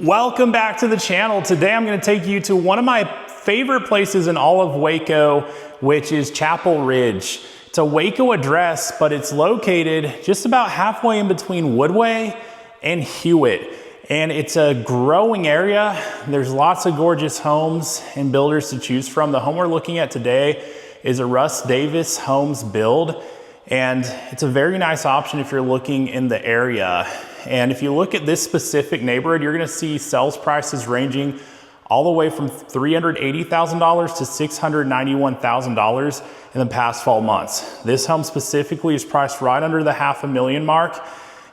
Welcome back to the channel. Today I'm going to take you to one of my favorite places in all of Waco, which is Chapel Ridge. It's a Waco address, but it's located just about halfway in between Woodway and Hewitt. And it's a growing area. There's lots of gorgeous homes and builders to choose from. The home we're looking at today is a Russ Davis Homes build. And it's a very nice option if you're looking in the area. And if you look at this specific neighborhood, you're gonna see sales prices ranging all the way from $380,000 to $691,000 in the past 12 months. This home specifically is priced right under the $500,000 mark,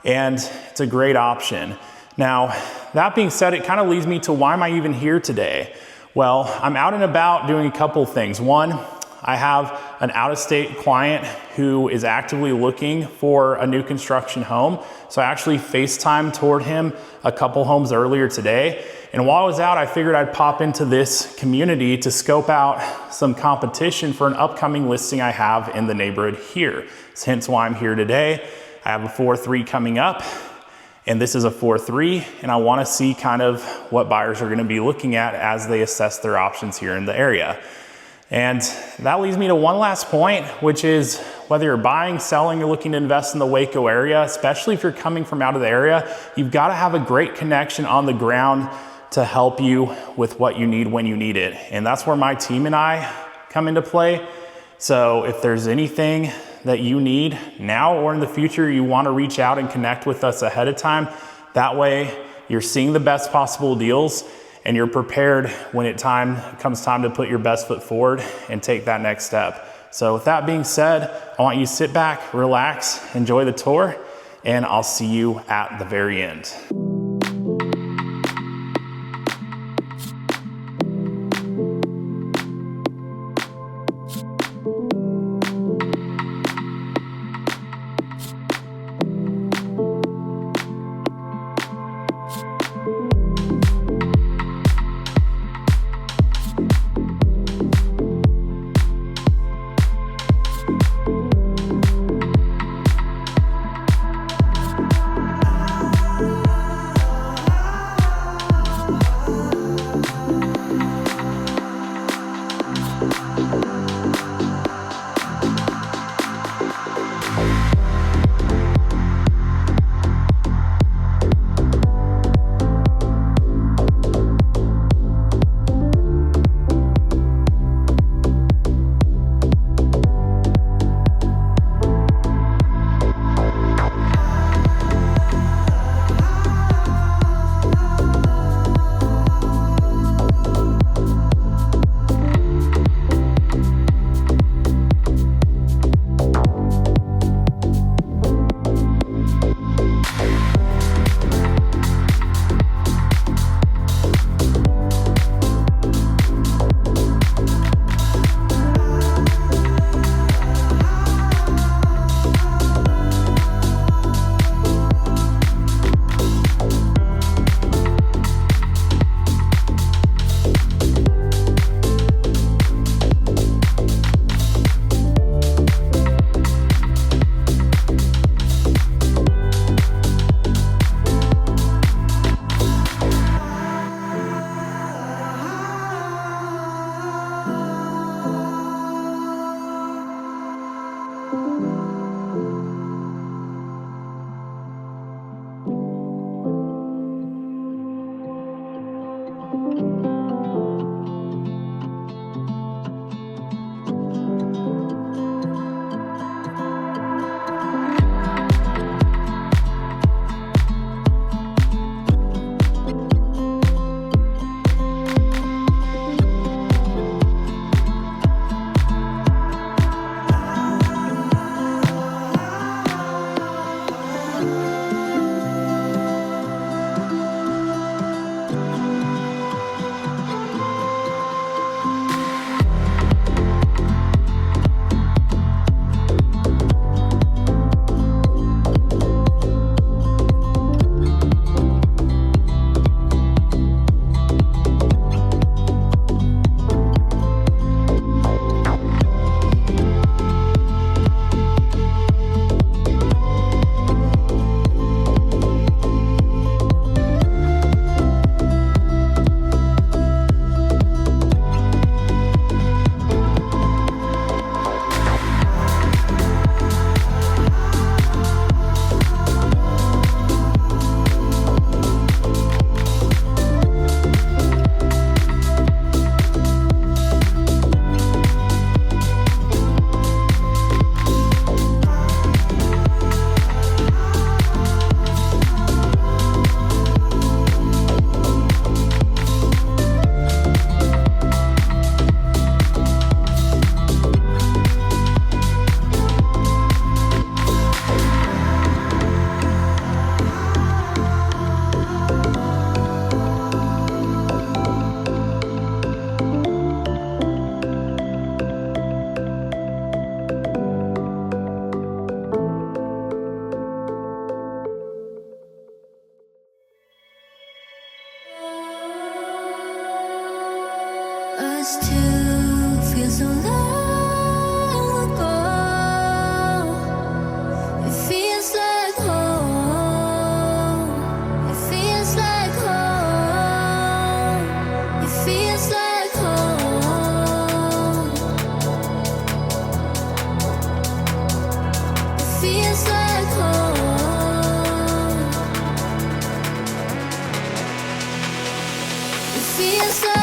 and it's a great option. Now, that being said, it kind of leads me to why am I even here today? Well, I'm out and about doing a couple of things. One, I have an out-of-state client who is actively looking for a new construction home. So I actually FaceTime toured him a couple homes earlier today. And while I was out, I figured I'd pop into this community to scope out some competition for an upcoming listing I have in the neighborhood here. Hence why I'm here today. I have a 4-3 coming up, and this is a 4-3, and I wanna see kind of what buyers are gonna be looking at as they assess their options here in the area. And that leads me to one last point, which is whether you're buying, selling, or looking to invest in the Waco area, especially if you're coming from out of the area, you've got to have a great connection on the ground to help you with what you need when you need it. And that's where my team and I come into play. So if there's anything that you need now or in the future, you want to reach out and connect with us ahead of time. That way you're seeing the best possible deals and you're prepared when it comes time to put your best foot forward and take that next step. So with that being said, I want you to sit back, relax, enjoy the tour, and I'll see you at the very end. Us two feel so long ago. It feels like home. It feels like home. It feels like home. It feels like home. It feels like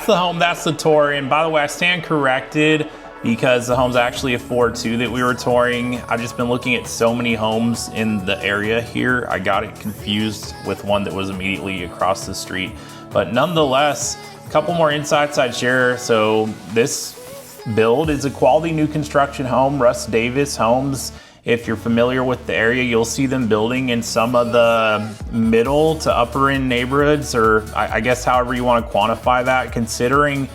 That's the home, that's the tour. And by the way, I stand corrected because the home's actually a 4-2 that we were touring. I've just been looking at so many homes in the area here. I got it confused with one that was immediately across the street. But nonetheless, a couple more insights I'd share. So this build is a quality new construction home, Russ Davis Homes. If you're familiar with the area, you'll see them building in some of the middle to upper end neighborhoods, or I guess however you want to quantify that, considering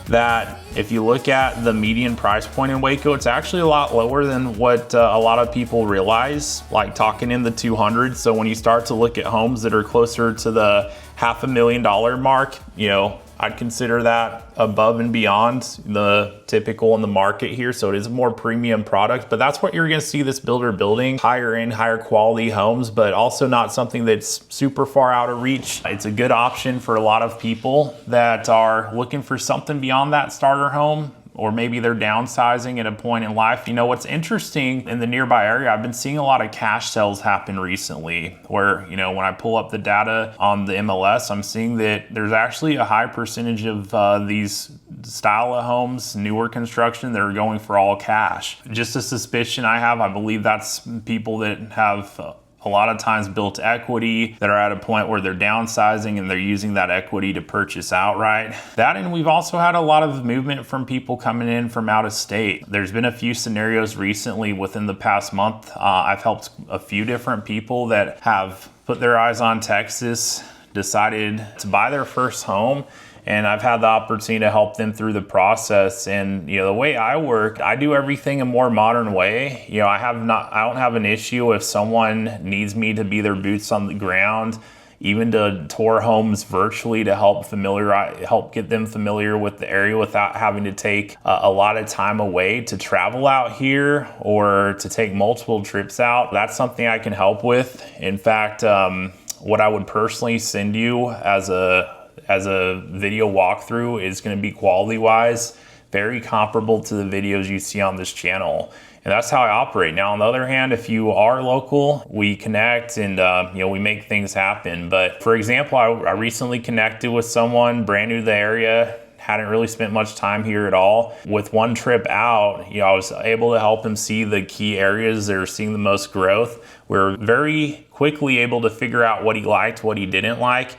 that if you look at the median price point in Waco, it's actually a lot lower than what a lot of people realize, like talking in the 200s. So when you start to look at homes that are closer to the $500,000 mark, you know, I'd consider that above and beyond the typical in the market here. So it is a more premium product, but that's what you're gonna see this builder building, higher end, higher quality homes, but also not something that's super far out of reach. It's a good option for a lot of people that are looking for something beyond that starter home, or maybe they're downsizing at a point in life. You know, what's interesting in the nearby area, I've been seeing a lot of cash sales happen recently where, you know, when I pull up the data on the MLS, I'm seeing that there's actually a high percentage of these style of homes, newer construction, that are going for all cash. Just a suspicion I have, I believe that's people that have a lot of times built equity, that are at a point where they're downsizing and they're using that equity to purchase outright. That, and we've also had a lot of movement from people coming in from out of state. There's been a few scenarios recently within the past month. I've helped a few different people that have put their eyes on Texas, decided to buy their first home, and I've had the opportunity to help them through the process. And, you know, the way I work, I do everything a more modern way. You know, I don't have an issue if someone needs me to be their boots on the ground, even to tour homes virtually to help get them familiar with the area without having to take a lot of time away to travel out here or to take multiple trips out. That's something I can help with. In fact, what I would personally send you as a video walkthrough is going to be quality wise very comparable to the videos you see on this channel. And that's how I operate. Now, on the other hand, if you are local, we connect and we make things happen. But for example, I recently connected with someone brand new to the area, hadn't really spent much time here at all. With one trip out, I was able to help him see the key areas that are seeing the most growth. We're very quickly able to figure out what he liked, what he didn't like.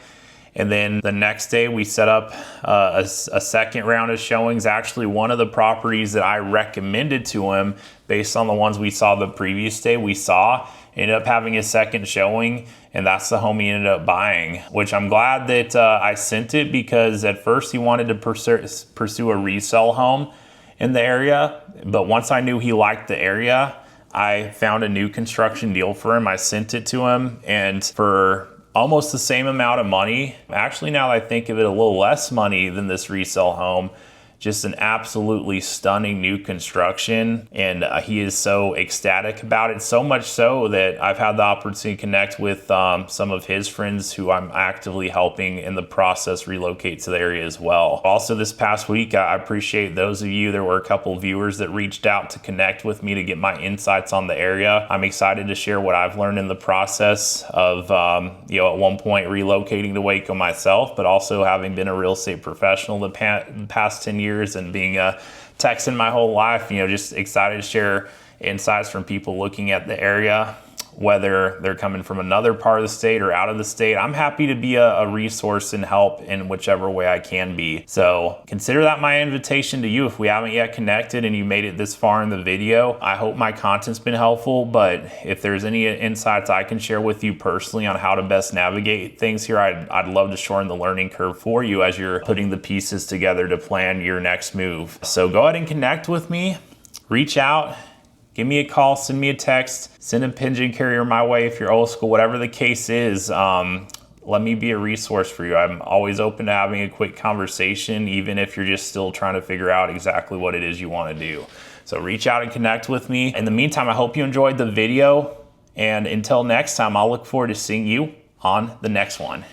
And then the next day we set up a second round of showings. Actually, one of the properties that I recommended to him based on the ones we saw the previous day, ended up having a second showing, and that's the home he ended up buying, which I'm glad that I sent it, because at first he wanted to pursue a resale home in the area. But once I knew he liked the area, I found a new construction deal for him. I sent it to him, and for almost the same amount of money, actually now that I think of it, a little less money than this resale home, just an absolutely stunning new construction. And he is so ecstatic about it, so much so that I've had the opportunity to connect with some of his friends who I'm actively helping in the process relocate to the area as well. Also, this past week, I appreciate those of you. There were a couple of viewers that reached out to connect with me to get my insights on the area. I'm excited to share what I've learned in the process of, at one point relocating to Waco myself, but also having been a real estate professional the past 10 years and being a Texan my whole life. Just excited to share insights from people looking at the area, whether they're coming from another part of the state or out of the state. I'm happy to be a resource and help in whichever way I can be. So consider that my invitation to you. If we haven't yet connected and you made it this far in the video, I hope my content's been helpful. But if there's any insights I can share with you personally on how to best navigate things here, I'd love to shorten the learning curve for you as you're putting the pieces together to plan your next move. So go ahead and connect with me, reach out. Give me a call, send me a text, send a pigeon carrier my way if you're old school, whatever the case is. Let me be a resource for you. I'm always open to having a quick conversation, even if you're just still trying to figure out exactly what it is you want to do. So reach out and connect with me. In the meantime, I hope you enjoyed the video. And until next time, I'll look forward to seeing you on the next one.